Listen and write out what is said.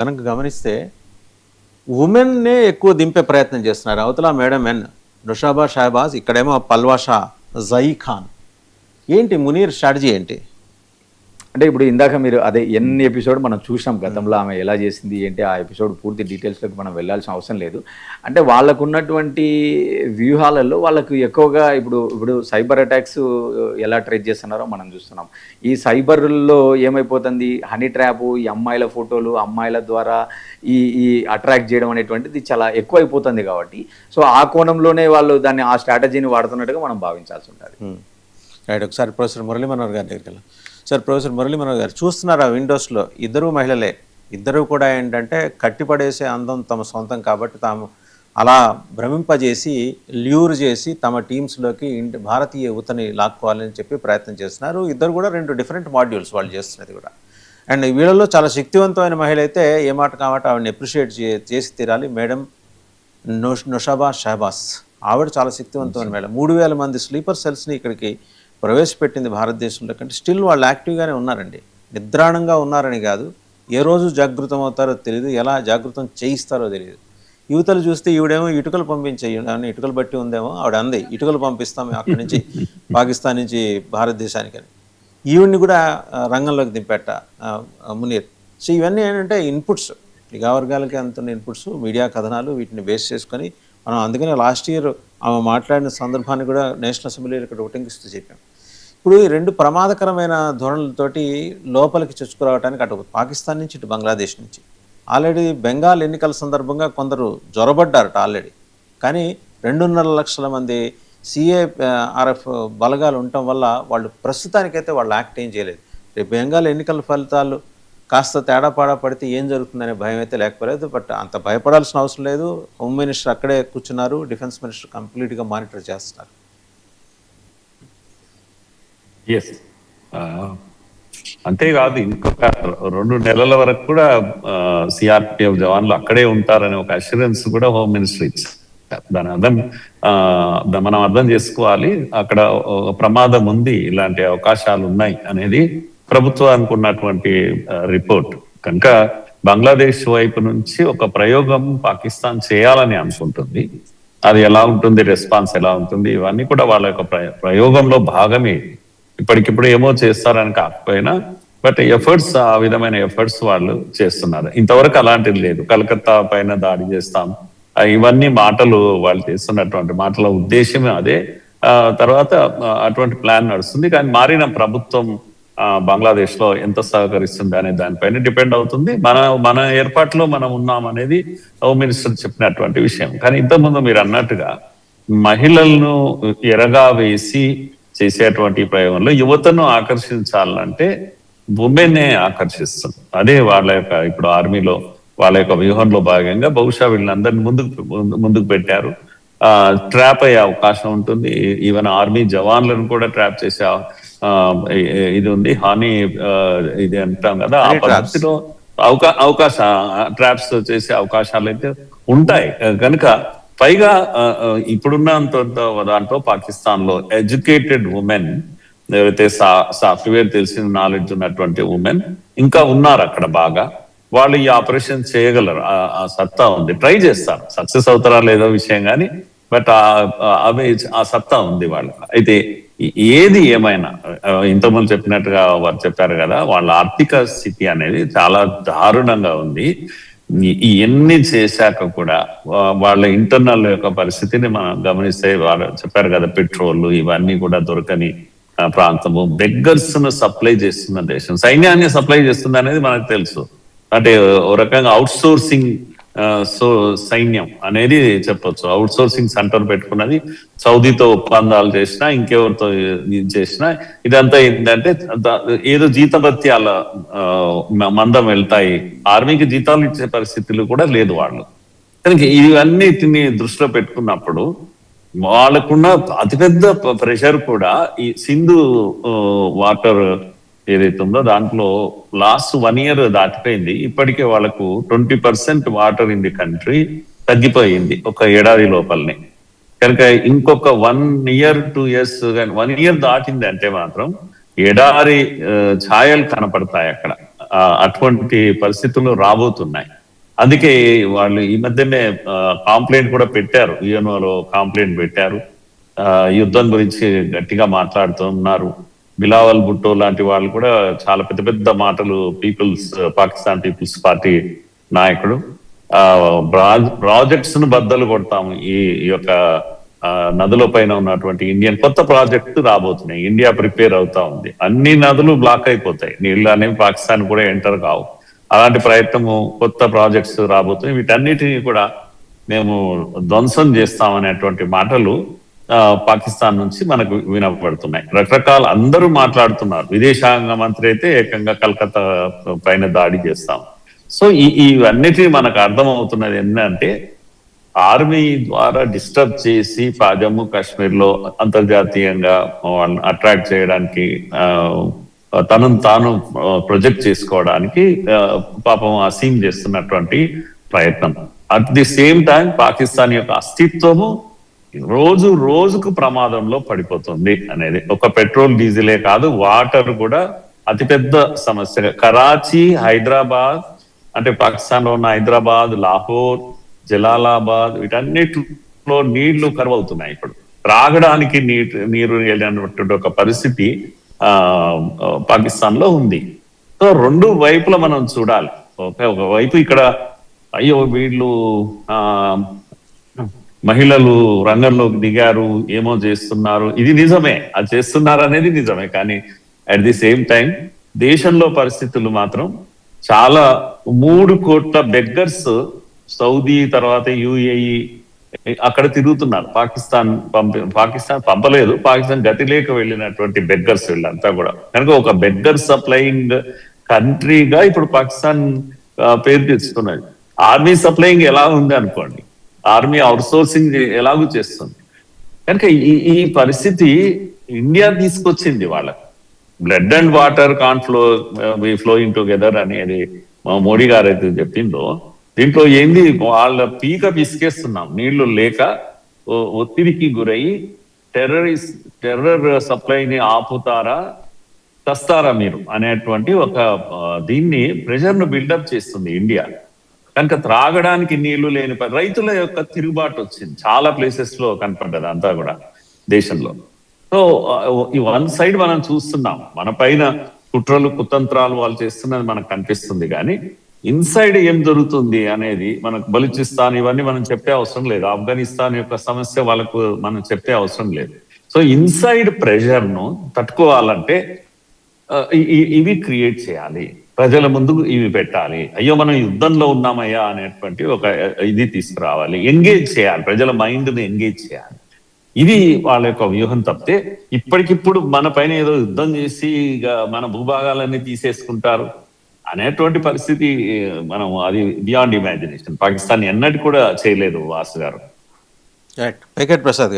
కనుక గమనిస్తే ఉమెన్నే ఎక్కువ దింపే ప్రయత్నం చేస్తున్నారు. అవతల మేడం ఎన్ నుషాబా షహబాజ్, ఇక్కడేమో పల్వాషా జయీ ఖాన్. ఏంటి మునీర్ స్ట్రాటజీ ఏంటి? అంటే ఇప్పుడు ఇందాక మీరు అదే ఎన్ని ఎపిసోడ్ మనం చూసాం గతంలో, ఆమె ఎలా చేసింది ఏంటి, ఆ ఎపిసోడ్ పూర్తి డీటెయిల్స్లోకి మనం వెళ్ళాల్సిన అవసరం లేదు. అంటే వాళ్ళకు ఉన్నటువంటి వ్యూహాలలో వాళ్ళకు ఎక్కువగా ఇప్పుడు సైబర్ అటాక్స్ ఎలా ట్రేస్ చేస్తున్నారో మనం చూస్తున్నాం. ఈ సైబర్లో ఏమైపోతుంది, హనీ ట్రాప్, ఈ అమ్మాయిల ఫోటోలు అమ్మాయిల ద్వారా ఈ అట్రాక్ట్ చేయడం అనేటువంటిది చాలా ఎక్కువ అయిపోతుంది. కాబట్టి సో ఆ కోణంలోనే వాళ్ళు దాన్ని ఆ స్ట్రాటజీని వాడుతున్నట్టుగా మనం భావించాల్సి ఉంటుంది. రైట్. ఒకసారి ప్రొఫెసర్ మురళీ మనోహర్ గారి దగ్గరికి వెళ్ళాం. సార్, ప్రొఫెసర్ మురళీ మనోహర్ గారు చూస్తున్నారు, ఆ విండోస్లో ఇద్దరు మహిళలే, ఇద్దరు కూడా ఏంటంటే కట్టిపడేసే అందం తమ సొంతం కాబట్టి తాము అలా భ్రమింపజేసి ల్యూర్ చేసి తమ టీమ్స్లోకి భారతీయ యువతని లాక్కోవాలని చెప్పి ప్రయత్నం చేస్తున్నారు. ఇద్దరు కూడా 2 డిఫరెంట్ మాడ్యూల్స్ వాళ్ళు చేస్తున్నది కూడా. అండ్ వీళ్ళలో చాలా శక్తివంతమైన మహిళ అయితే ఏ మాట కామాట ఆవిడని అప్రిషియేట్ చేసి తీరాలి. మేడం నుషాబా షహబాజ్, ఆవిడ చాలా శక్తివంతమైన మేడం. 3000 మంది స్లీపర్ సెల్స్ని ఇక్కడికి ప్రవేశపెట్టింది భారతదేశంలో. కంటే స్టిల్ వాళ్ళు యాక్టివ్గానే ఉన్నారండి. నిద్రాణంగా ఉన్నారని కాదు, ఏ రోజు జాగృతం అవుతారో తెలియదు, ఎలా జాగృతం చేయిస్తారో తెలియదు. యువతలు చూస్తే ఈవిడేమో ఇటుకలు పంపించేయని, ఇటుకలు బట్టి ఉందేమో ఆవిడ అంది, ఇటుకలు పంపిస్తాం అక్కడి నుంచి పాకిస్తాన్ నుంచి భారతదేశానికి అని. ఈవిడ్ని కూడా రంగంలోకి దింపెట్ట మునీర్. సో ఇవన్నీ ఏంటంటే ఇన్పుట్స్, నిఘా వర్గాలకి అందుతున్న ఇన్పుట్స్, మీడియా కథనాలు, వీటిని బేస్ చేసుకొని మనం అందుకనే లాస్ట్ ఇయర్ ఆమె మాట్లాడిన సందర్భాన్ని కూడా నేషనల్ అసెంబ్లీలో ఇక్కడ ఉటంకిస్తూ చెప్పాం. ఇప్పుడు ఈ 2 ప్రమాదకరమైన ధోరణులతోటి లోపలికి చొచ్చుకురావడానికి అటు పాకిస్తాన్ నుంచి ఇటు బంగ్లాదేశ్ నుంచి ఆల్రెడీ బెంగాల్ ఎన్నికల సందర్భంగా కొందరు జ్వరబడ్డారట ఆల్రెడీ. కానీ 2.5 లక్షల మంది CARF బలగాలు ఉండటం వల్ల వాళ్ళు ప్రస్తుతానికైతే వాళ్ళు యాక్ట్ ఏం చేయలేదు. రేపు బెంగాల్ ఎన్నికల ఫలితాలు కాస్త తేడాపాడా పడితే ఏం జరుగుతుందనే భయం అయితే లేకపోలేదు. బట్ అంత భయపడాల్సిన అవసరం లేదు. హోమ్ మినిస్టర్ అక్కడే కూర్చున్నారు, డిఫెన్స్ మినిస్టర్ కంప్లీట్గా మానిటర్ చేస్తున్నారు. అంతేకాదు, ఇంకొక 2 నెలల వరకు కూడా CRPF జవాన్లు అక్కడే ఉంటారనే ఒక అష్యూరెన్స్ కూడా హోమ్ మినిస్టర్ ఇచ్చారు. దాని అర్థం మనం అర్థం చేసుకోవాలి, అక్కడ ప్రమాదం ఉంది, ఇలాంటి అవకాశాలు ఉన్నాయి అనేది ప్రభుత్వానికి ఉన్నటువంటి రిపోర్ట్. కనుక బంగ్లాదేశ్ వైపు నుంచి ఒక ప్రయోగం పాకిస్తాన్ చేయాలని అనుకుంటుంది. అది ఎలా ఉంటుంది, రెస్పాన్స్ ఎలా ఉంటుంది, ఇవన్నీ కూడా వాళ్ళ యొక్క ప్రయోగంలో భాగమే. ఇప్పటికిప్పుడు ఏమో చేస్తారని కాకపోయినా బట్ ఎఫర్ట్స్, ఆ విధమైన ఎఫర్ట్స్ వాళ్ళు చేస్తున్నారు. ఇంతవరకు అలాంటిది లేదు. కలకత్తా పైన దాడి చేస్తాం, ఇవన్నీ మాటలు, వాళ్ళు చేస్తున్నటువంటి మాటల ఉద్దేశమే అదే. తర్వాత అటువంటి ప్లాన్ నడుస్తుంది. కానీ మారిన ప్రభుత్వం బంగ్లాదేశ్ లో ఎంత సహకరిస్తుంది అనే దానిపైన డిపెండ్ అవుతుంది. మన ఏర్పాట్లో మనం ఉన్నాం అనేది హోమ్ మినిస్టర్ చెప్పినటువంటి విషయం. కానీ ఇంతకుముందు మీరు అన్నట్టుగా మహిళలను ఎరగా వేసి చేసేటువంటి ప్రయోగంలో యువతను ఆకర్షించాలంటే ఉమెన్నే ఆకర్షిస్తుంది. అదే వాళ్ళ యొక్క ఇప్పుడు ఆర్మీలో వాళ్ళ యొక్క వ్యూహంలో భాగంగా బహుశా వీళ్ళందరినీ ముందుకు పెట్టారు. ట్రాప్ అయ్యే అవకాశం ఉంటుంది. ఈవెన్ ఆర్మీ జవాన్లను కూడా ట్రాప్ చేసే ఇది ఉంది. హానీ ఇది అంటాం కదా, ఆ పద్ధతిలో అవకాశ ట్రాప్స్ చేసే అవకాశాలు అయితే ఉంటాయి. కనుక పైగా ఇప్పుడున్న దాంట్లో పాకిస్తాన్ లో ఎడ్యుకేటెడ్ ఉమెన్ ఎవరైతే సాఫ్ట్వేర్ తెలిసిన నాలెడ్జ్ ఉన్నటువంటి ఉమెన్ ఇంకా ఉన్నారు అక్కడ బాగా. వాళ్ళు ఈ ఆపరేషన్ చేయగలరు, ఆ సత్తా ఉంది. ట్రై చేస్తారు, సక్సెస్ అవుతారా లేదో విషయం కానీ బట్ అవి ఆ సత్తా ఉంది వాళ్ళకి. అయితే ఏది ఏమైనా ఇంతకుముందు చెప్పినట్టుగా వారు చెప్పారు కదా, వాళ్ళ ఆర్థిక స్థితి అనేది చాలా దారుణంగా ఉంది. ఎన్ని చేశాక కూడా వాళ్ళ ఇంటర్నల్ యొక్క పరిస్థితిని మనం గమనిస్తే, వాళ్ళు చెప్పారు కదా పెట్రోల్ ఇవన్నీ కూడా దొరకని ప్రాంతము, బెగ్గర్స్ ను సప్లై చేస్తున్న దేశం, సైన్యాన్ని సప్లై చేస్తుంది అనేది మనకు తెలుసు. అంటే ఓ రకంగా అవుట్ సోర్సింగ్ సైన్యం అనేది చెప్పొచ్చు. అవుట్ సోర్సింగ్ సెంటర్ పెట్టుకున్నది, సౌదీతో ఒప్పందాలు చేసినా ఇంకెవరితో చేసినా ఇదంతా ఏంటంటే ఏదో జీతభత్యాల మందం వెళ్తాయి. ఆర్మీకి జీతాలు ఇచ్చే పరిస్థితులు కూడా లేదు వాళ్ళు. కనుక ఇవన్నిటిని దృష్టిలో పెట్టుకున్నప్పుడు వాళ్ళకున్న అతిపెద్ద ప్రెషర్ కూడా ఈ సింధు వాటర్ ఏదైతే ఉందో దాంట్లో లాస్ట్ 1 year దాటిపోయింది. ఇప్పటికే వాళ్ళకు 20% వాటర్ ఇన్ ది కంట్రీ తగ్గిపోయింది ఒక ఏడాది లోపలనే. కనుక ఇంకొక 1 year 2 years కానీ 1 year దాటింది అంటే మాత్రం ఎడారి ఛాయలు కనపడతాయి అక్కడ. అటువంటి పరిస్థితులు రాబోతున్నాయి. అందుకే వాళ్ళు ఈ మధ్యనే కాంప్లైంట్ కూడా పెట్టారు, యుఎన్ఓలో కాంప్లైంట్ పెట్టారు. యుద్ధం గురించి గట్టిగా మాట్లాడుతున్నారు. బిలావల్ భుట్టో లాంటి వాళ్ళు కూడా చాలా పెద్ద పెద్ద మాటలు, పాకిస్తాన్ పీపుల్స్ పార్టీ నాయకుడు, ప్రాజెక్ట్స్ ను బద్దలు కొడతాము, ఈ యొక్క నదుల పైన ఉన్నటువంటి ఇండియన్ కొత్త ప్రాజెక్టు రాబోతున్నాయి, ఇండియా ప్రిపేర్ అవుతా ఉంది, అన్ని నదులు బ్లాక్ అయిపోతాయి, నీళ్ళు అనేవి పాకిస్తాన్ కూడా ఎంటర్ కావు, అలాంటి ప్రయత్నము, కొత్త ప్రాజెక్ట్స్ రాబోతున్నాయి, వీటన్నిటిని కూడా మేము ధ్వంసం చేస్తామనేటువంటి మాటలు పాకిస్తాన్ నుంచి మనకు వినపడుతున్నాయి. రకరకాల అందరూ మాట్లాడుతున్నారు. విదేశాంగ మంత్రి అయితే ఏకంగా కలకత్తా పైన దాడి చేస్తాం. సో ఇవన్నిటి మనకు అర్థమవుతున్నది ఏంటంటే, ఆర్మీ ద్వారా డిస్టర్బ్ చేసి జమ్మూ కాశ్మీర్ లో అంతర్జాతీయంగా వాళ్ళని అట్రాక్ట్ చేయడానికి, తనను తాను ప్రొజెక్ట్ చేసుకోవడానికి పాపం అసీం చేస్తున్నటువంటి ప్రయత్నం. At the same time Pakistan యొక్క అస్తిత్వము రోజుకు ప్రమాదంలో పడిపోతుంది అనేది. ఒక పెట్రోల్ డీజిలే కాదు, వాటర్ కూడా అతిపెద్ద సమస్య. కరాచీ, హైదరాబాద్, అంటే పాకిస్తాన్ లో ఉన్న హైదరాబాద్, లాహోర్, జలాలాబాద్, వీటన్నిటిలో నీళ్లు కరువవుతున్నాయి. ఇప్పుడు త్రాగడానికి నీరు వెళ్ళినటువంటి ఒక పరిస్థితి పాకిస్తాన్ లో ఉంది. సో రెండు వైపులా మనం చూడాలి. ఒకవైపు ఇక్కడ అయ్యో వీళ్ళు మహిళలు రంగంలోకి దిగారు, ఏమో చేస్తున్నారు, ఇది నిజమే, అది చేస్తున్నారు అనేది నిజమే. కానీ అట్ ది సేమ్ టైం దేశంలో పరిస్థితులు మాత్రం చాలా 3 కోట్ల బెగ్గర్స్ సౌదీ తర్వాత యుఏఈ అక్కడ తిరుగుతున్నారు. పాకిస్తాన్ పంపలేదు, పాకిస్తాన్ గతి లేక వెళ్ళినటువంటి బెగ్గర్స్ వీళ్ళంతా కూడా. కనుక ఒక బెగ్గర్ సప్లయింగ్ కంట్రీగా ఇప్పుడు పాకిస్తాన్ పేరు తెచ్చుకున్నది. ఆర్మీ సప్లయింగ్ ఎలా ఉంది అనుకోండి, ఆర్మీ అవుట్ సోర్సింగ్ ఎలాగూ చేస్తుంది. కనుక ఈ పరిస్థితి ఇండియా తీసుకొచ్చింది వాళ్ళకి. Blood and water can flowing together అనేది మోడీ గారు అయితే చెప్పిందో, దీంట్లో ఏంది, వాళ్ళ పిసికేస్తున్నాం, నీళ్లు లేక ఒత్తిడికి గురయ్యి టెర్రర్ సప్లైని ఆపుతారా, చస్తారా మీరు అనేటువంటి ఒక దీన్ని ప్రెషర్ ను బిల్డప్ చేస్తుంది ఇండియా. కనుక త్రాగడానికి నీళ్లు లేని రైతుల యొక్క తిరుగుబాటు వచ్చింది, చాలా ప్లేసెస్ లో కనపడ్డది అంతా కూడా దేశంలో. సో ఈ వన్ సైడ్ మనం చూస్తున్నాం, మన పైన కుట్రలు కుతంత్రాలు వాళ్ళు చేస్తున్నది మనకు కనిపిస్తుంది. కానీ ఇన్సైడ్ ఏం జరుగుతుంది అనేది మనకు బలూచిస్తాన్ ఇవన్నీ మనం చెప్పే అవసరం లేదు, ఆఫ్ఘనిస్తాన్ యొక్క సమస్య వాళ్ళకు మనం చెప్పే అవసరం లేదు. సో ఇన్సైడ్ ప్రెషర్ ను తట్టుకోవాలంటే ఇవి క్రియేట్ చేయాలి, ప్రజల ముందు ఇవి పెట్టాలి. అయ్యో మనం యుద్ధంలో ఉన్నామయ్యా అనేటువంటి ఒక ఇది తీసుకురావాలి, ఎంగేజ్ చేయాలి, ప్రజల మైండ్ ని ఎంగేజ్ చేయాలి. ఇది వాళ్ళ యొక్క వ్యూహం తప్పితే ఇప్పటికిప్పుడు మన పైన ఏదో యుద్ధం చేసి మన భూభాగాలన్నీ తీసేసుకుంటారు అనేటువంటి పరిస్థితి మనం, అది బియాండ్ ఇమాజినేషన్. పాకిస్తాన్ ఎన్నటి కూడా చేయలేదు వాసు గారు. రైట్. వెంకట్ ప్రసాద్ గారు.